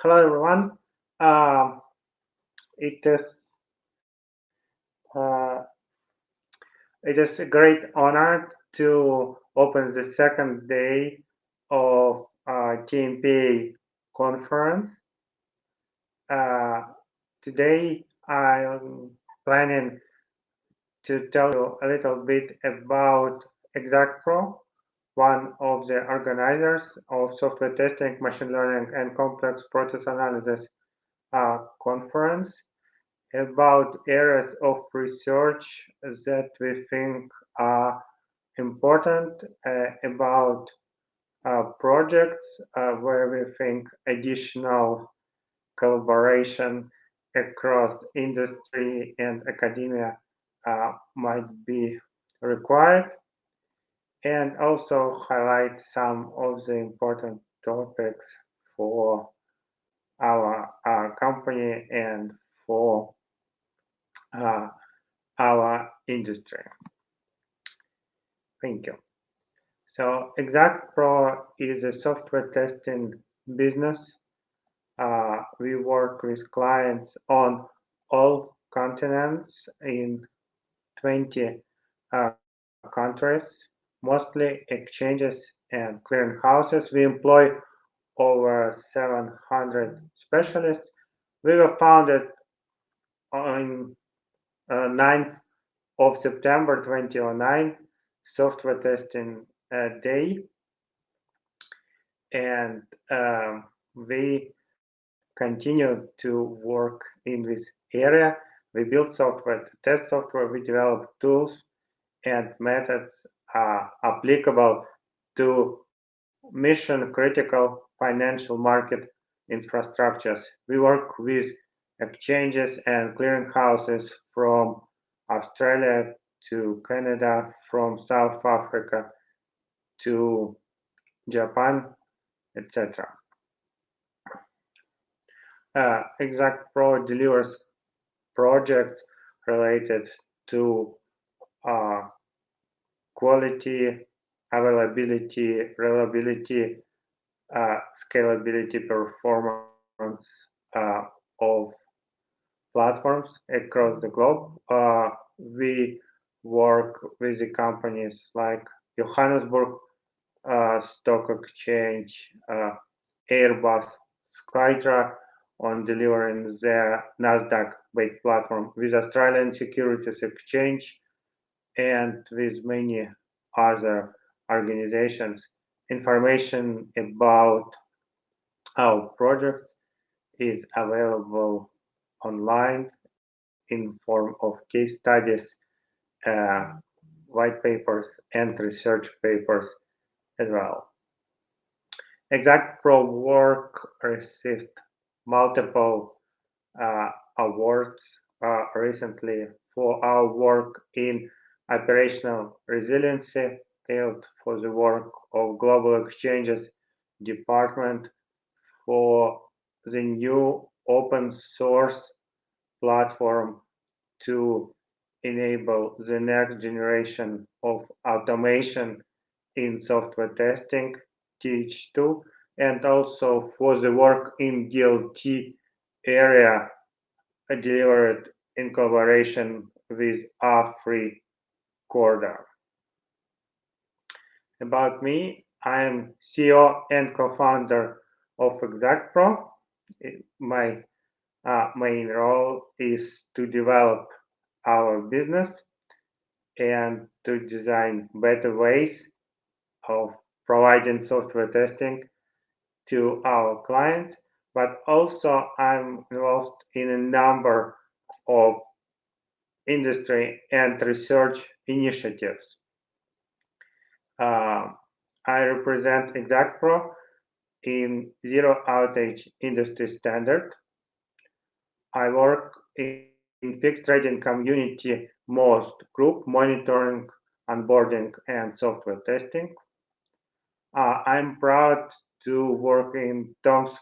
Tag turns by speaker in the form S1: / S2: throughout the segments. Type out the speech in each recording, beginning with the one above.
S1: Hello, everyone. Um, it is uh, it is a great honor to open the second day of TMPA conference. Uh, Today, I'm planning to tell you a little bit about Exactpro, one of the organizers of software testing, machine learning, and complex process analysis conference, about areas of research that we think are important, about projects where we think additional collaboration across industry and academia might be required, and also highlight some of the important topics for our company and for uh, our industry. Thank you. So Exactpro is a software testing business. We work with clients on all continents in 20 countries, mostly exchanges and clearinghouses. We employ over 700 specialists. We were founded on 9th of September 2009, software testing day, and we continue to work in this area. We build software to test software, we develop tools and methods applicable to mission critical financial market infrastructures. We work with exchanges and clearinghouses from Australia to Canada, from South Africa to Japan, etc. Exactpro delivers projects related to quality, availability, reliability, scalability, performance of platforms across the globe. We work with the companies like Johannesburg Stock Exchange, Airbus, Skytra on delivering their Nasdaq-based platform, with Australian Securities Exchange, and with many other organizations. Information about our project is available online in form of case studies, white papers, and research papers as well. Exactpro work received multiple awards recently for our work in operational resiliency, field for the work of global exchanges department, for the new open source platform to enable the next generation of automation in software testing, TH2, and also for the work in DLT area delivered in collaboration with Headquartered. About me, I am CEO and co-founder of Exactpro. My main role is to develop our business and to design better ways of providing software testing to our clients, but also I'm involved in a number of industry and research initiatives. I represent Exactpro in Zero Outage industry standard. I work in fixed trading community most group monitoring, onboarding, and software testing. I'm proud to work in Tomsk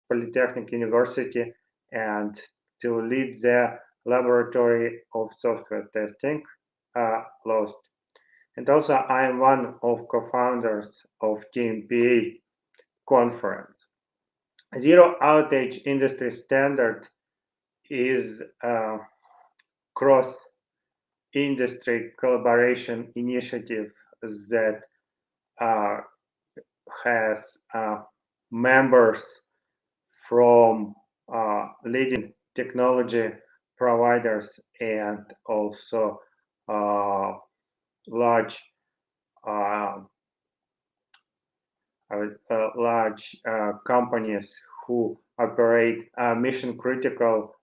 S1: Polytechnic University and to lead the laboratory of software testing, LOST. And also, I am one of co-founders of TMPA conference. Zero outage industry standard is a cross-industry collaboration initiative that uh, has members from leading technology providers and also uh, large uh, companies who operate mission critical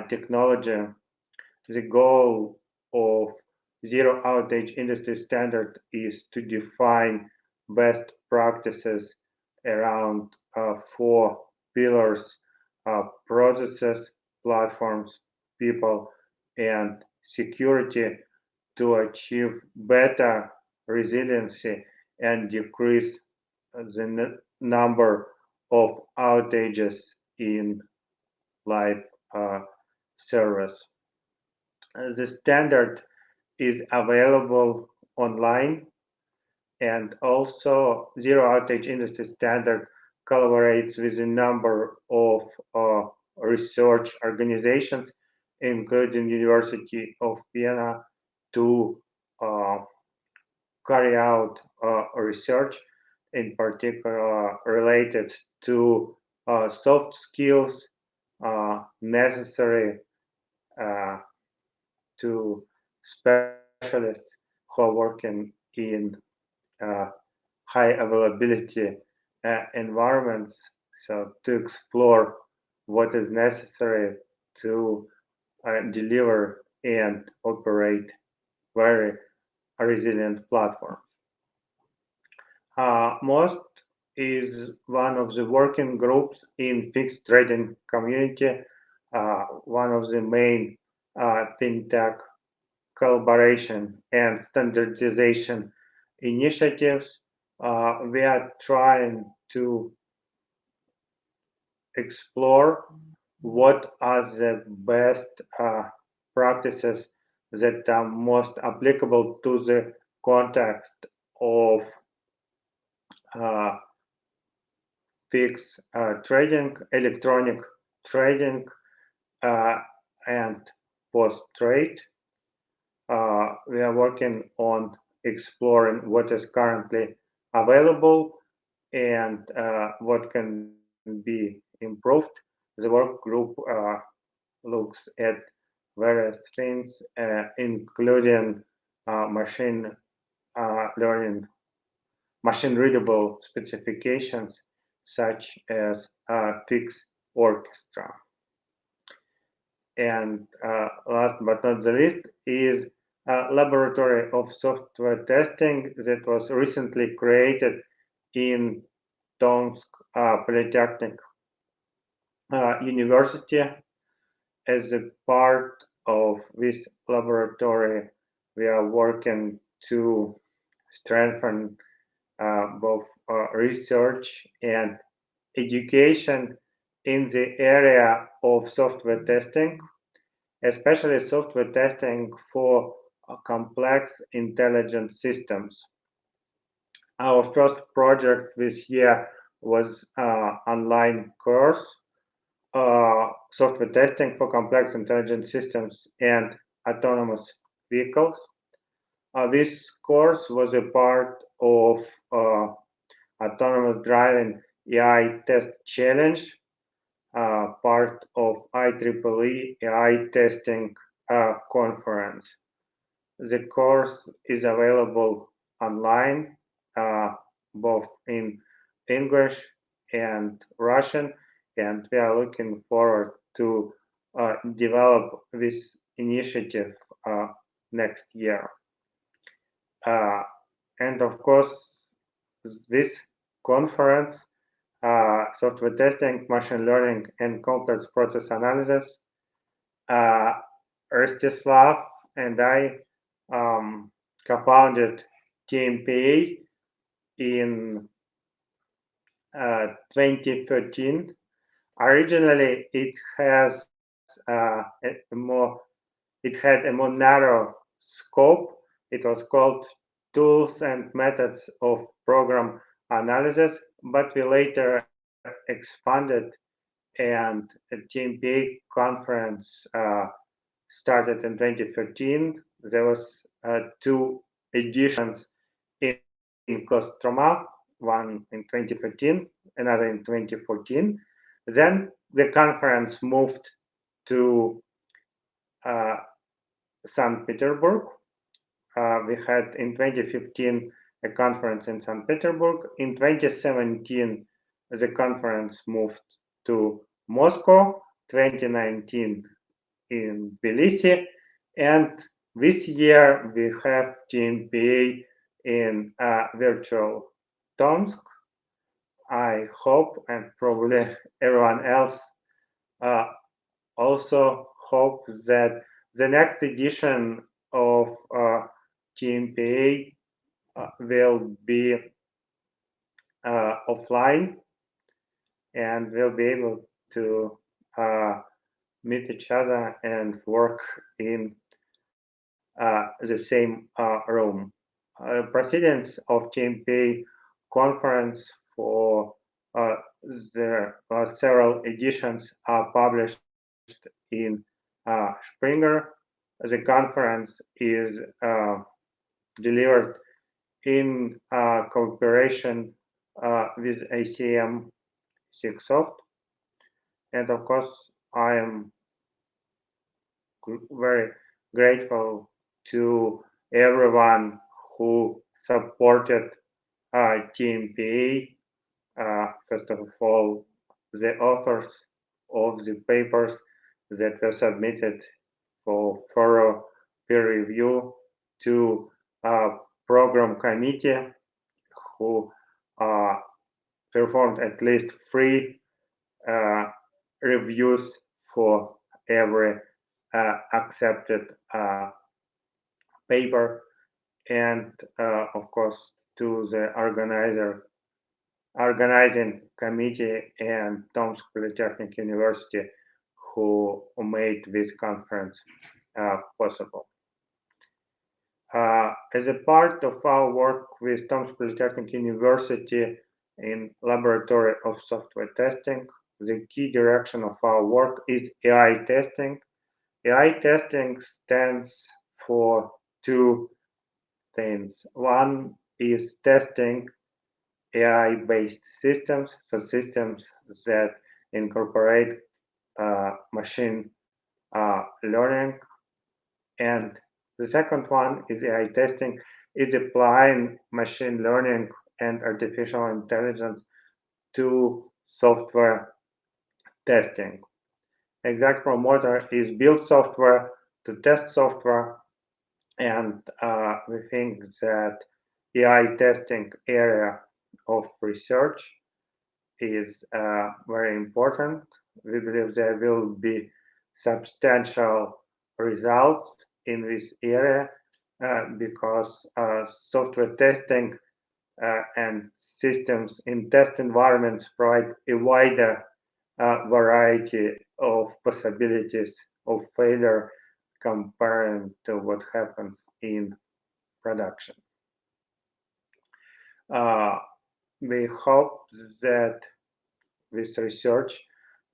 S1: technology. The goal of zero outage industry standard is to define best practices around four pillars: processes, platforms, people, and security to achieve better resiliency and decrease the number of outages in live service. The standard is available online, and also zero outage industry standard collaborates with a number of research organizations, including University of Vienna, to uh, carry out research, in particular related to soft skills necessary uh, to specialists who are working in uh, high availability environments. So to explore what is necessary to deliver and operate very resilient platform. Most is one of the working groups in fixed trading community, one of the main fintech collaboration and standardization initiatives. We are trying to explore what are the best practices that are most applicable to the context of uh, fixed trading, electronic trading, uh, and post trade. We are working on exploring what is currently available and what can be improved. The work group looks at various things, including machine learning, machine readable specifications such as fixed orchestra. And last but not the least is a laboratory of software testing that was recently created in Tomsk Polytechnic University. As a part of this laboratory, we are working to strengthen both research and education in the area of software testing, especially software testing for complex intelligent systems. Our first project this year was online course, software testing for complex intelligent systems and autonomous vehicles. This course was a part of autonomous driving AI test challenge, part of IEEE AI testing conference. The course is available online, uh, both in English and Russian, and we are looking forward to develop this initiative next year. Uh, and of course, this conference, software testing, machine learning, and complex process analysis, Rstislav and I co-founded TMPA in 2013. Originally, it had a more narrow scope. It was called Tools and Methods of Program Analysis, but we later expanded, and a TMPA conference started in 2013. There was 2 editions in Kostroma, one in 2013, another in 2014. Then the conference moved to St. Petersburg. We had in 2015 a conference in St. Petersburg. In 2017, the conference moved to Moscow. 2019 in Tbilisi, and this year we have TMPA in virtual Tomsk. I hope, and probably everyone else also hope, that the next edition of TMPA will be offline, and we'll be able to meet each other and work in the same room. Proceedings of TMPA conference for the several editions are published in Springer. The conference is delivered in cooperation with ACM SIGSoft, and of course I am very grateful to everyone who supported TMPA. First of all, the authors of the papers that were submitted for thorough peer review, to program committee who performed at least 3 reviews for every accepted paper, and of course to the organizing committee and Tomsk Polytechnic University who made this conference possible. As a part of our work with Tomsk Polytechnic University in Laboratory of Software Testing, the key direction of our work is AI testing. AI testing stands for 2 things. One is testing AI-based systems, so systems that incorporate machine learning. And the second one is AI testing is applying machine learning and artificial intelligence to software testing. Exactpro model is build software to test software, and we think that AI testing area of research is very important. We believe there will be substantial results in this area because software testing and systems in test environments provide a wider variety of possibilities of failure compared to what happens in production. We hope that this research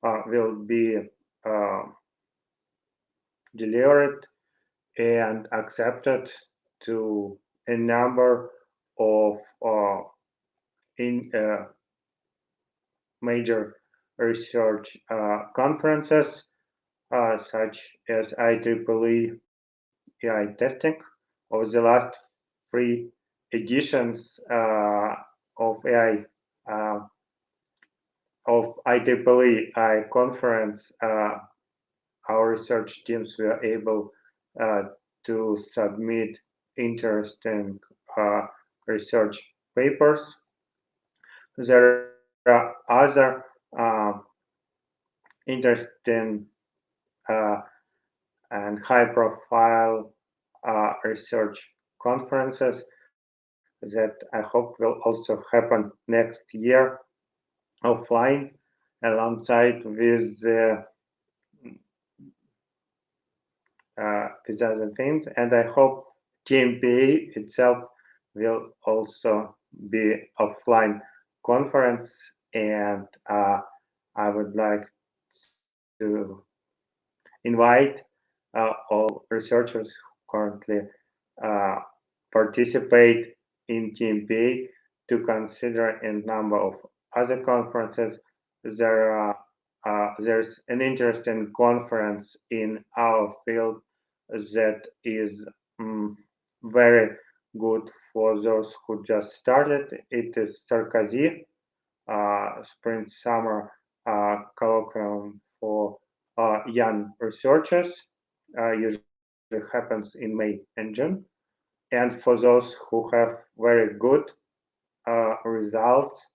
S1: will be delivered and accepted to a number of major research conferences such as IEEE AI testing. Over the last 3 editions of AI of IEEE AI conference, our research teams were able to submit interesting research papers. There are other interesting and high-profile research conferences that I hope will also happen next year offline alongside with other things, and I hope TMPA itself will also be offline conference and I would like to invite all researchers who currently uh, participate in TMPA to consider a number of other conferences. There's an interesting conference in our field that is very good for those who just started. It is Sarkozy Spring Summer colloquium for young researchers. Usually happens in May and June. And for those who have very good results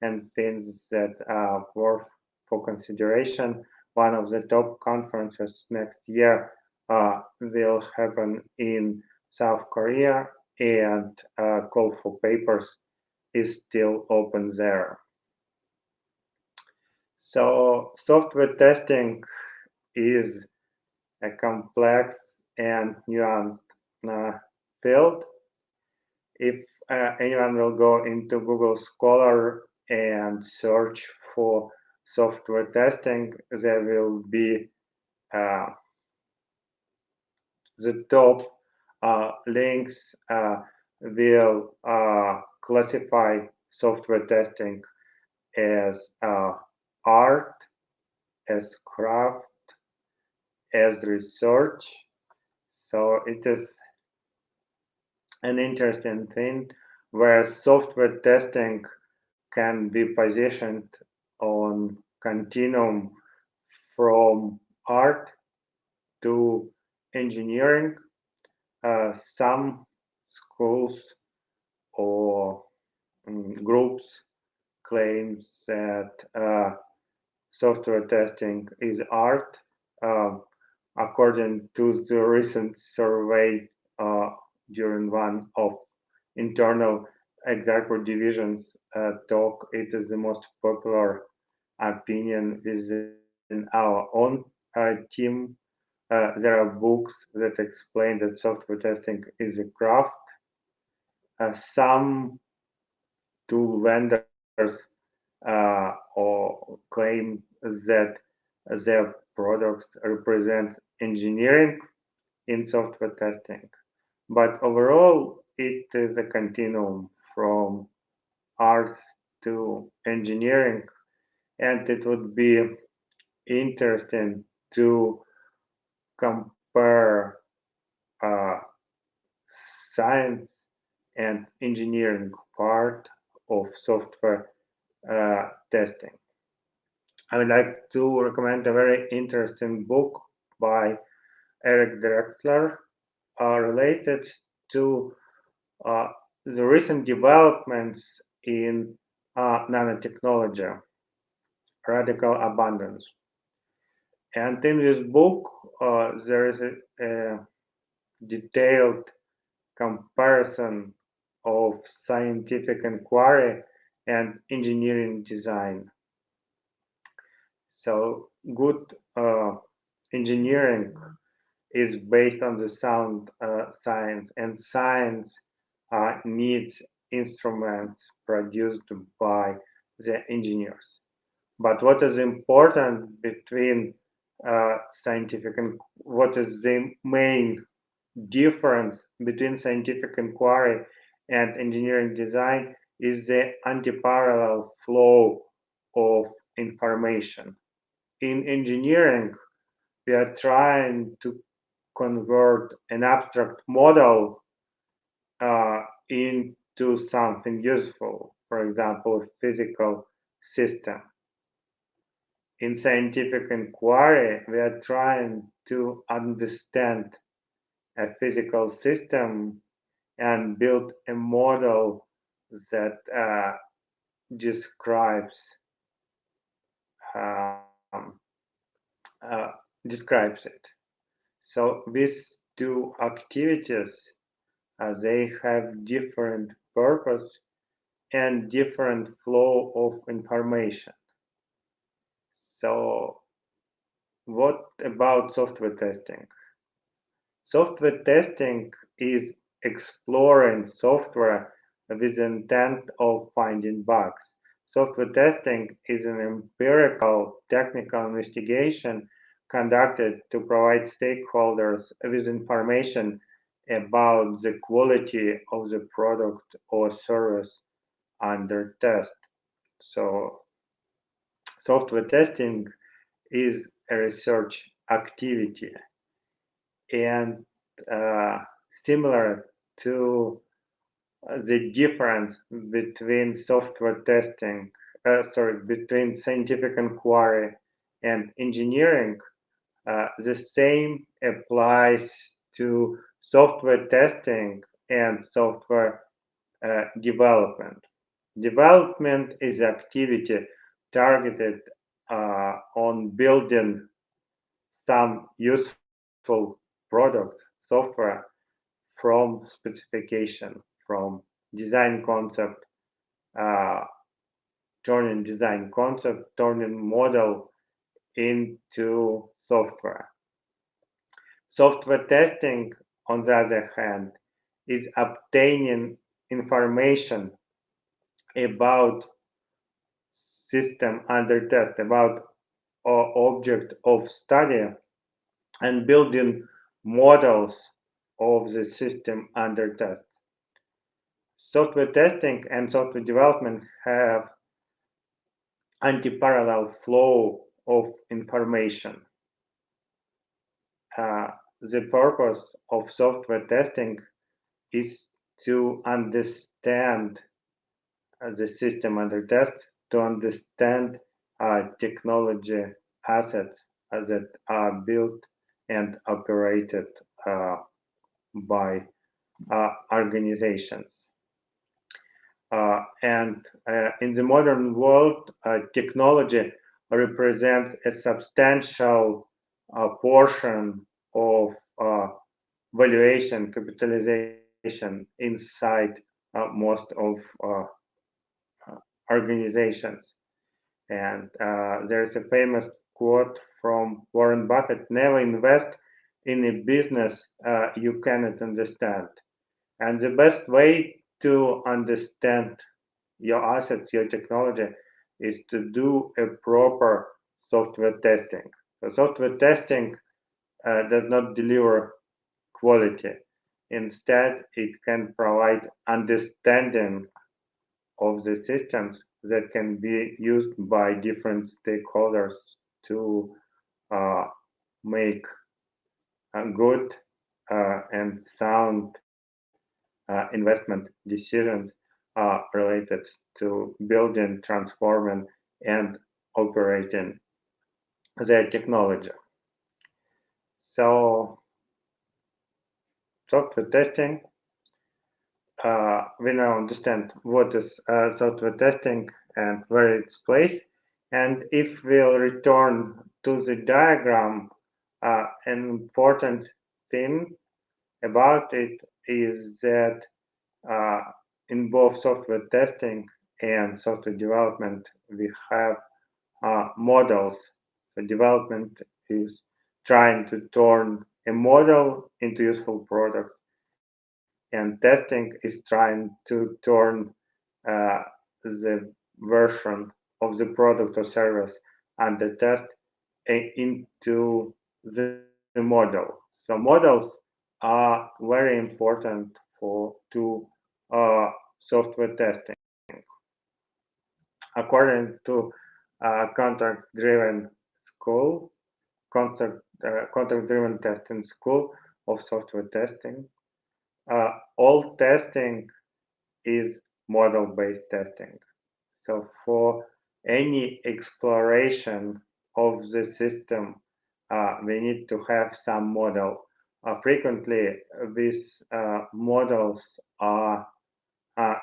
S1: and things that are worth for consideration, one of the top conferences next year will happen in South Korea, and call for papers is still open there. So software testing is a complex and nuanced field. If anyone will go into Google Scholar and search for software testing, there will be the top links will classify software testing as art, as craft, as research. So it is an interesting thing where software testing can be positioned on continuum from art to engineering. Some schools or groups claim that software testing is art. According to the recent survey during one of internal Exactpro divisions talk, it is the most popular opinion within our own team. There are books that explain that software testing is a craft. Some tool vendors or claim that their products represent engineering in software testing. But overall, it is a continuum from art to engineering, and it would be interesting to compare science and engineering part of software testing. I would like to recommend a very interesting book by Eric Drexler related to the recent developments in nanotechnology, radical abundance. And in this book, there is a detailed comparison of scientific inquiry and engineering design. So good engineering is based on the sound science, and science needs instruments produced by the engineers. But what is important between scientific and what is the main difference between scientific inquiry and engineering design is the anti-parallel flow of information. In engineering, we are trying to convert an abstract model into something useful, for example, a physical system. In scientific inquiry, we are trying to understand a physical system and build a model that describes describes it. So these two activities, they have different purpose and different flow of information. So what about software testing? Software testing is exploring software with the intent of finding bugs. Software testing is an empirical technical investigation conducted to provide stakeholders with information about the quality of the product or service under test. So, software testing is a research activity, and similar to the difference between software testing, between scientific inquiry and engineering, the same applies to software testing and software development. Development is activity targeted on building some useful product software from specification, from design concept, uh, turning model into software. Software testing, on the other hand, is obtaining information about system under test, about object of study, and building models of the system under test. Software testing and software development have anti-parallel flow of information. The purpose of software testing is to understand the system under test, to understand technology assets that are built and operated by organizations. And in the modern world, technology represents a substantial portion of valuation capitalization inside most of organizations. And there's a famous quote from Warren Buffett: never invest in a business you cannot understand. And the best way to understand your assets, your technology, is to do a proper software testing. So software testing does not deliver quality. Instead, it can provide understanding of the systems that can be used by different stakeholders to make good and sound investment decisions related to building, transforming, and operating their technology. So, software testing, we now understand what is software testing and where it's placed. And if we'll return to the diagram, an important thing about it is that in both software testing and software development, we have models. The development is trying to turn a model into useful product, and testing is trying to turn the version of the product or service under test into the model. So models are very important to software testing. According to contract-driven school, contract-driven testing school of software testing, all testing is model-based testing. So for any exploration of the system, we need to have some model. Frequently, these models are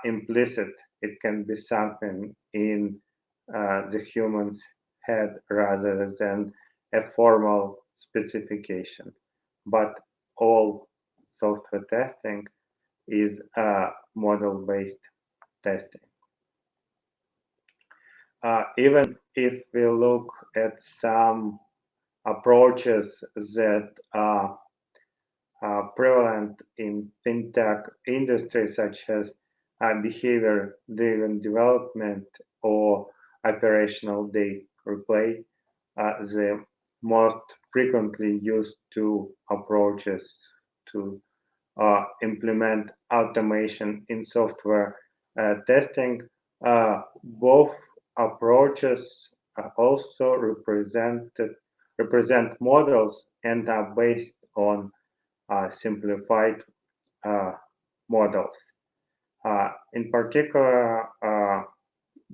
S1: implicit. It can be something in the human's head rather than a formal specification. But all software testing is model-based testing. Even if we look at some approaches that are prevalent in fintech industry, such as behavior-driven development or operational day replay, the most frequently used two approaches to implement automation in software testing. Both approaches also represent models and are based on simplified models. In particular,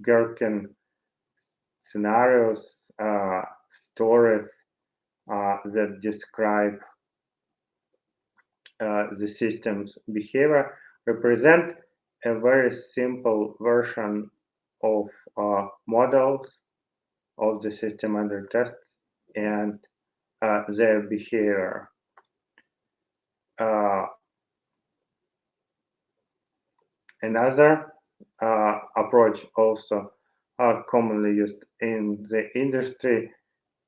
S1: Gherkin scenarios, stories that describe the system's behavior represent a very simple version of models of the system under test and their behavior. Another approach also commonly used in the industry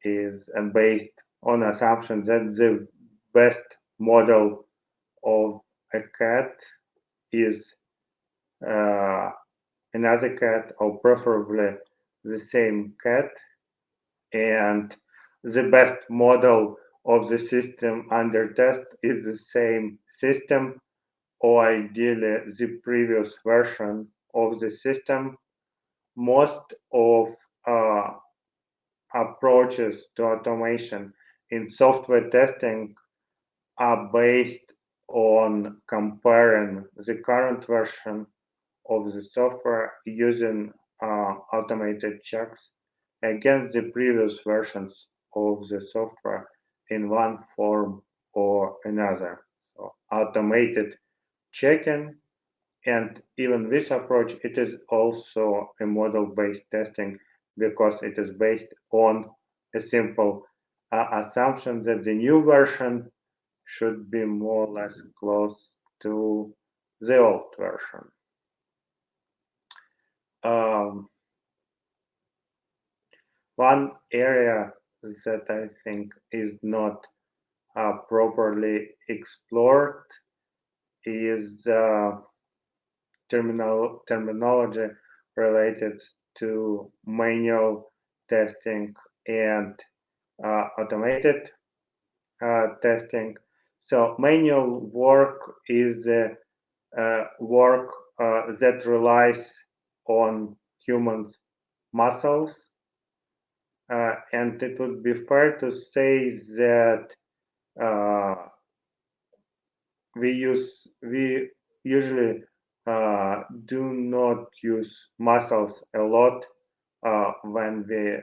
S1: is based on assumption that the best model of a cat is another cat, or preferably the same cat, and the best model of the system under test is the same system, or ideally the previous version of the system. Most of approaches to automation in software testing are based on comparing the current version of the software using automated checks against the previous versions of the software in one form or another. So automated checking, and even this approach, it is also a model-based testing because it is based on a simple assumption that the new version should be more or less close to the old version. One area that I think is not properly explored is terminology related to manual testing and automated testing. So manual work is work that relies on humans' muscles, and it would be fair to say that we usually do not use muscles a lot when we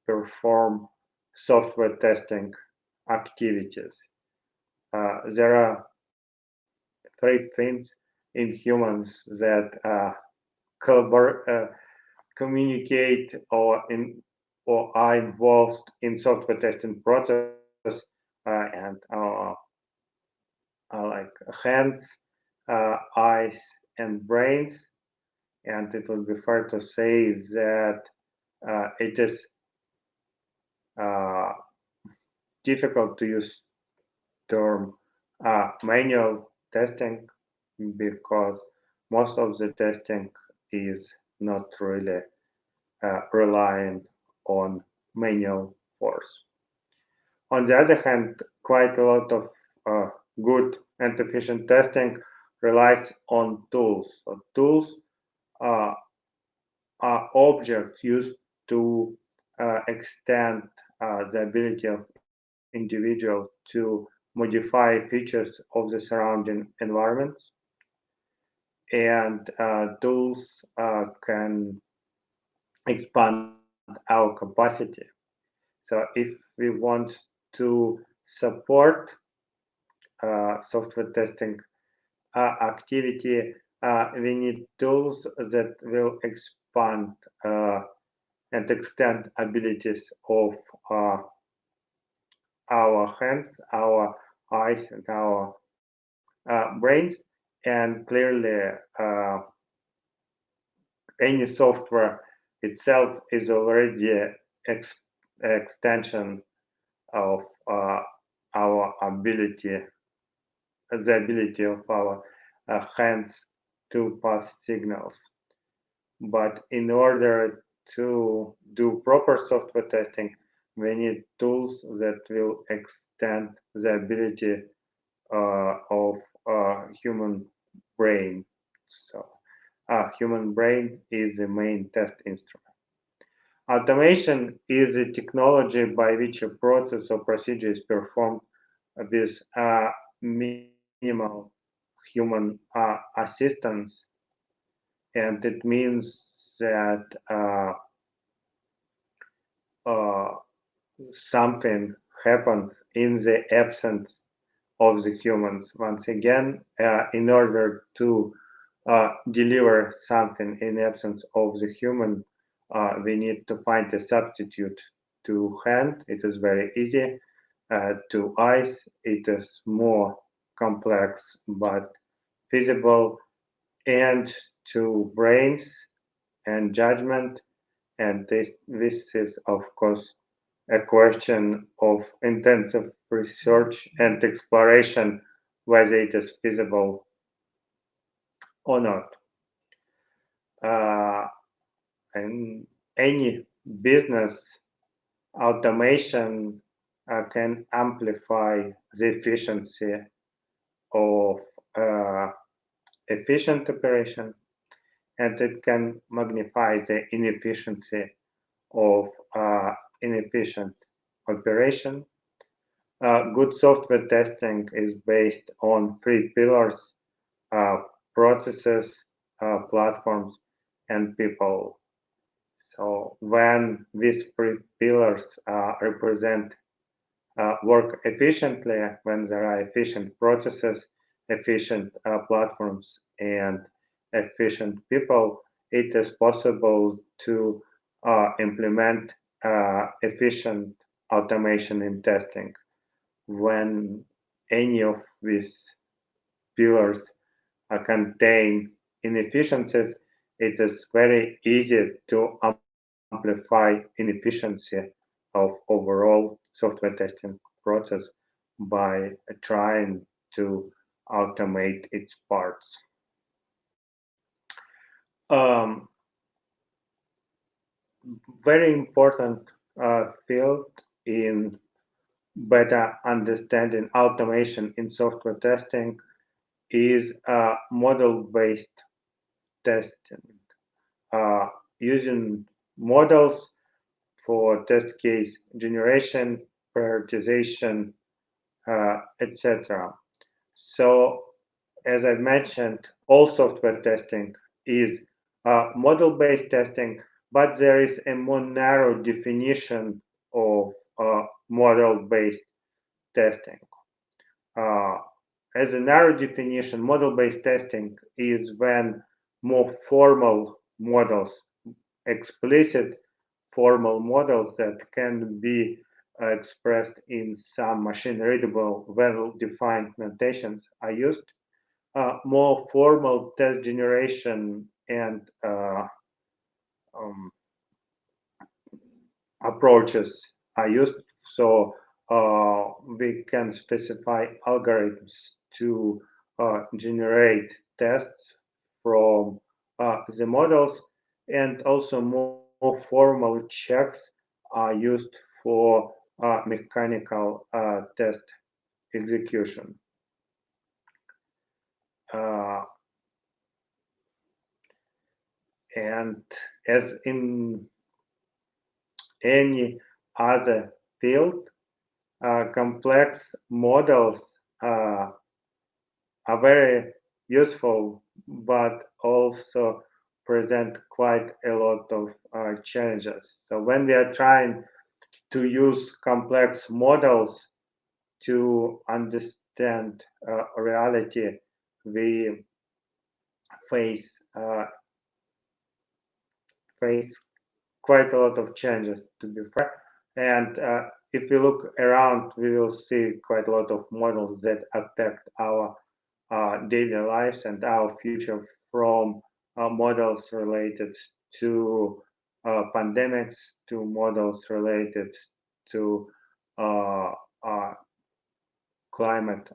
S1: perform software testing activities. There are three things in humans that communicate or are involved in software testing process, and like hands, eyes, and brains. And it would be fair to say that it is difficult to use term manual testing because most of the testing is not really relying on manual force. On the other hand, quite a lot of good and efficient testing relies on tools. So tools are objects used to extend the ability of individuals to modify features of the surrounding environments. And tools can expand our capacity. So if we want to support software testing activity, we need tools that will expand and extend abilities of our hands, our eyes, and our brains. And clearly, any software itself is already extension of our ability, the ability of our hands to pass signals. But in order to do proper software testing, we need tools that will extend the ability of human brain. So, human brain is the main test instrument. Automation is the technology by which a process or procedure is performed with minimal human assistance, and it means that something happens in the absence of the humans. Once again, in order to deliver something in absence of the human, we need to find a substitute. To hand, it is very easy. To eyes, it is more complex but feasible, and to brains and judgment. And this is, of course, a question of intensive research and exploration, whether it is feasible or not. In any business, automation can amplify the efficiency of efficient operation, and it can magnify the inefficiency of inefficient operation. Good software testing is based on three pillars: processes, platforms, and people. So when these three pillars represent work efficiently, when there are efficient processes, efficient platforms, and efficient people, it is possible to implement efficient automation in testing. When any of these pillars contain inefficiencies, it is very easy to amplify inefficiency of overall software testing process by trying to automate its parts. Very important field in better understanding automation in software testing is model-based testing. Using models for test case generation, prioritization, etc. So, as I mentioned, all software testing is model-based testing, but there is a more narrow definition of model-based testing. As a narrow definition, model-based testing is when more formal models, explicit formal models that can be expressed in some machine-readable, well-defined notations are used. More formal test generation and approaches are used. So we can specify algorithms to generate tests from the models, and also more formal checks are used for mechanical test execution. And as in any other field, complex models are very useful, but also present quite a lot of challenges. So when we are trying to use complex models to understand reality, we face quite a lot of challenges, to be fair. And if we look around, we will see quite a lot of models that affect our daily lives and our future, from models related to pandemics to models related to climate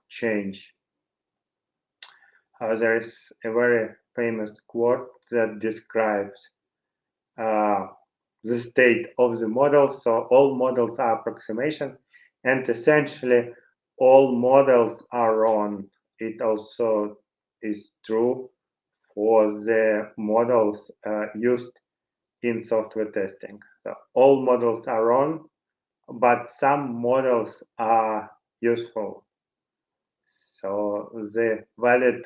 S1: change. there is a very famous quote that describes the state of the models. So all models are approximations, and essentially all models are wrong. It also is true for the models used in software testing. So all models are wrong, but some models are useful. So the valid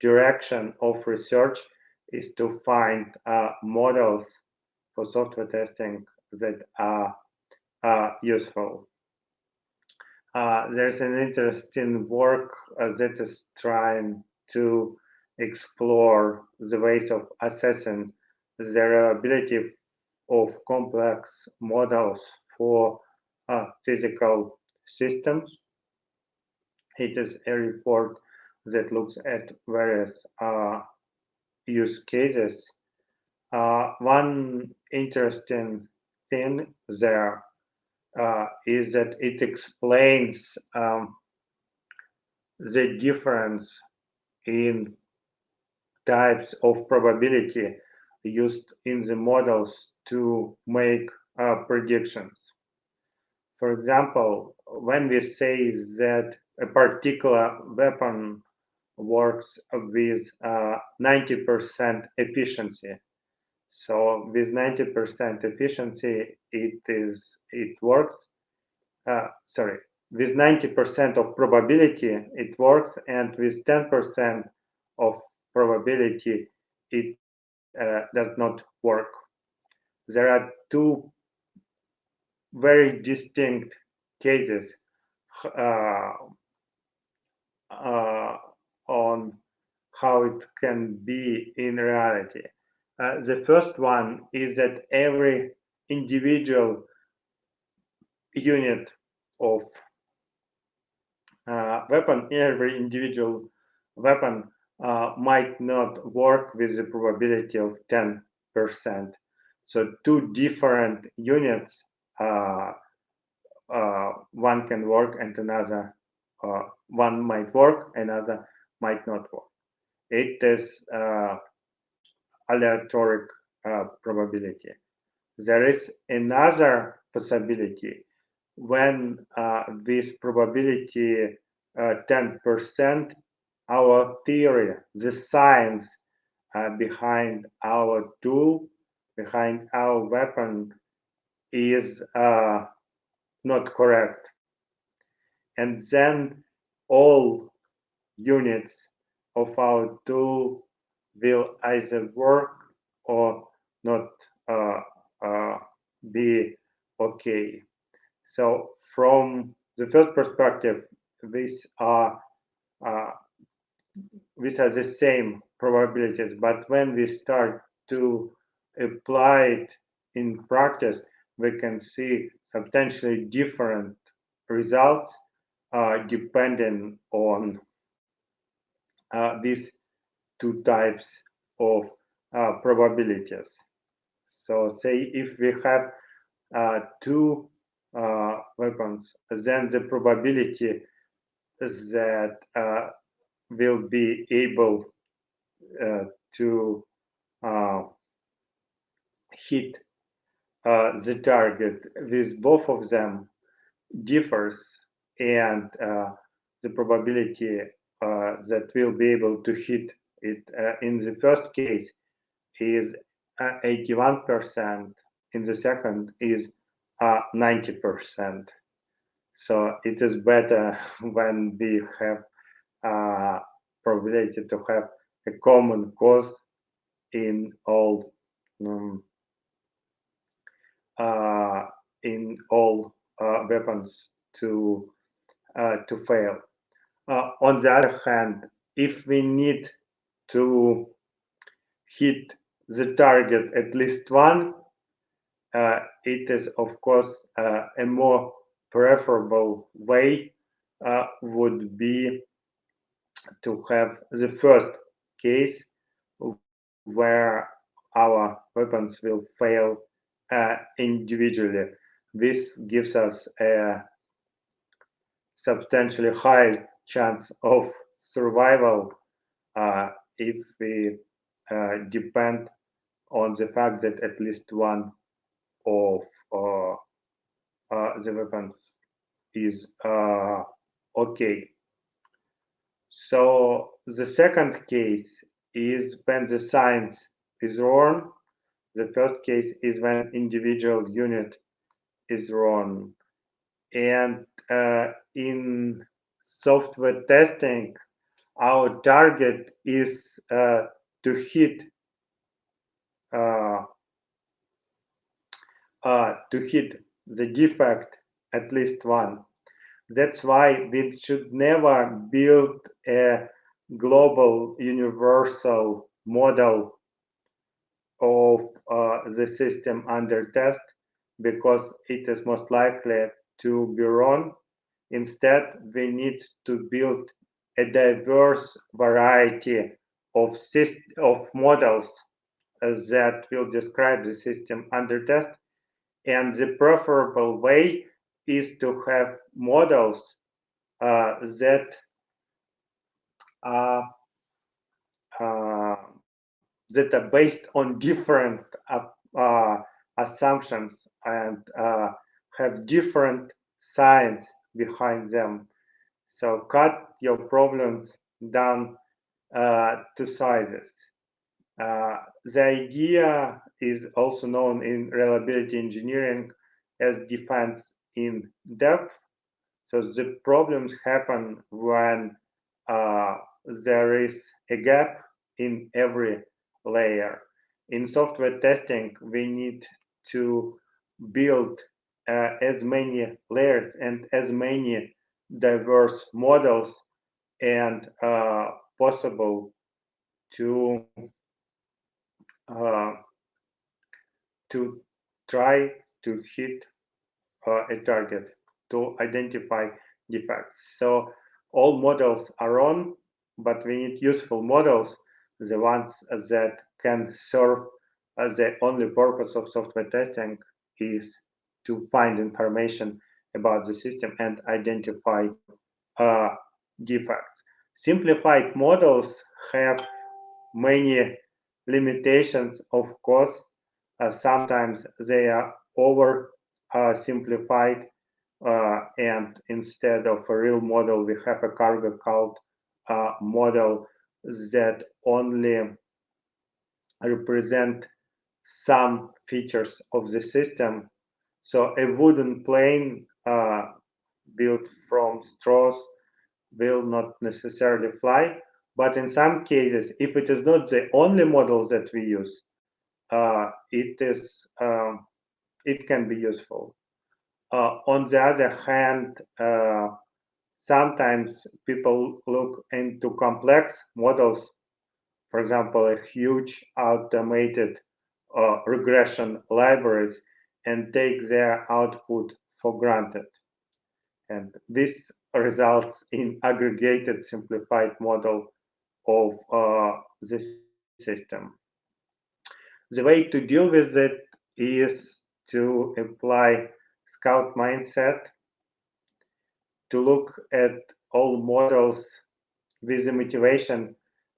S1: direction of research is to find models for software testing that are useful. There's an interesting work that is trying to explore the ways of assessing the reliability of complex models for physical systems. It is a report that looks at various use cases. One interesting thing there is that it explains the difference in types of probability used in the models to make predictions. For example, when we say that a particular weapon works with 90% efficiency, so with 90% efficiency, it works. With 90% of probability, it works, and with 10% of probability, it does not work. There are two very distinct cases on how it can be in reality. The first one is that every individual unit of weapon, every individual weapon might not work with the probability of 10%. So two different units, one can work and another, one might work, another might not work. It is aleatoric probability. There is another possibility when this probability 10%, our theory, the science behind our tool, behind our weapon is not correct. And then all units of our tool will either work or not be okay. So from the first perspective, these are the same probabilities, but when we start to apply it in practice, we can see substantially different results depending on these two types of probabilities. So say if we have two weapons, then the probability that will be able to hit the target with both of them differs, and the probability that will be able to hit it in the first case is 81%, in the second is 90%. So it is better when we have probability to have a common cause in all weapons to fail. On the other hand, if we need to hit the target at least one, it is of course a more preferable way would be to have the first case where our weapons will fail individually. This gives us a substantially high chance of survival if we depend on the fact that at least one of the weapons is okay. So the second case is when the science is wrong. The first case is when individual unit is wrong. And in software testing, our target is to hit the defect at least one. That's why we should never build a global universal model of the system under test, because it is most likely to be wrong. Instead, we need to build a diverse variety of models that will describe the system under test. And the preferable way is to have models that are based on different assumptions and have different science behind them. So cut your problems down to sizes. The idea is also known in reliability engineering as defense in depth. So the problems happen when there is a gap in every layer. In software testing, we need to build as many layers and as many diverse models and possible to try to hit a target, to identify defects. So all models are on, but we need useful models, the ones that can serve as the only purpose of software testing is to find information about the system and identify defects. Simplified models have many limitations, of course. Sometimes they are over simplified, and instead of a real model, we have a cargo cult model that only represent some features of the system. So a wooden plane built from straws will not necessarily fly, but in some cases, if it is not the only model that we use, it can be useful. On the other hand, sometimes people look into complex models, for example, a huge automated regression libraries, and take their output for granted. And this results in aggregated simplified model of the system. The way to deal with it is to apply scout mindset, to look at all models with the motivation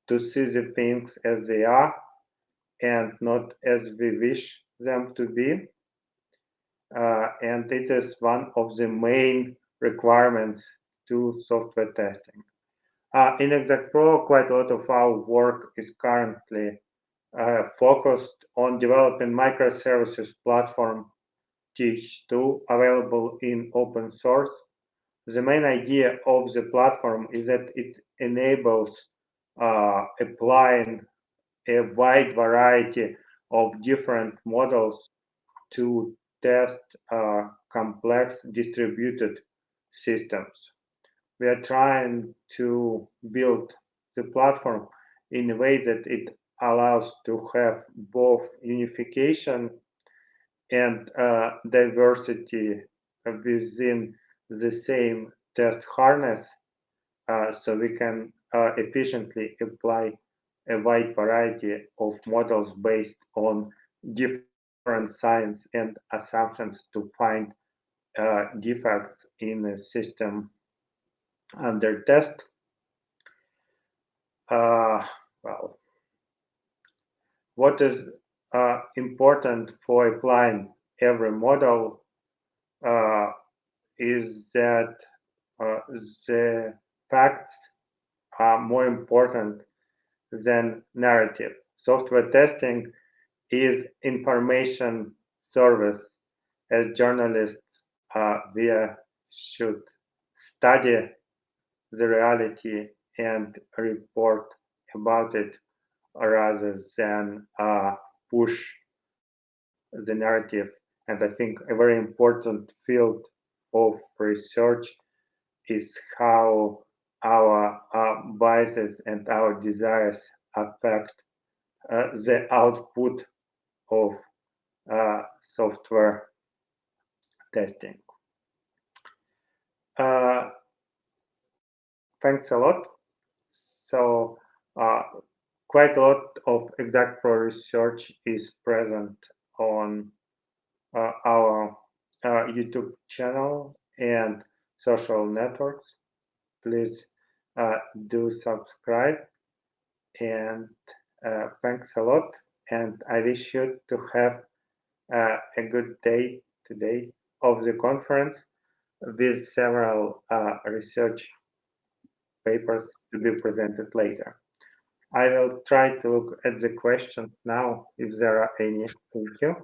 S1: to see the things as they are and not as we wish them to be. And it is one of the main requirements to software testing. In Exactpro, quite a lot of our work is currently focused on developing Microservices Platform TH2 available in open source. The main idea of the platform is that it enables applying a wide variety of different models to test complex distributed systems. We are trying to build the platform in a way that it allows to have both unification and diversity within the same test harness, so we can efficiently apply a wide variety of models based on different science and assumptions to find defects in a system under test. Well, what is important for applying every model is that the facts are more important than narrative. Software testing is information service. As journalists, we should study the reality and report about it rather than push the narrative. And I think a very important field of research is how our biases and our desires affect the output of software testing. Thanks a lot. So quite a lot of Exactpro research is present on our YouTube channel and social networks. Please do subscribe, and thanks a lot. And I wish you to have a good day today of the conference with several research papers to be presented later. I will try to look at the questions now if there are any. Thank you.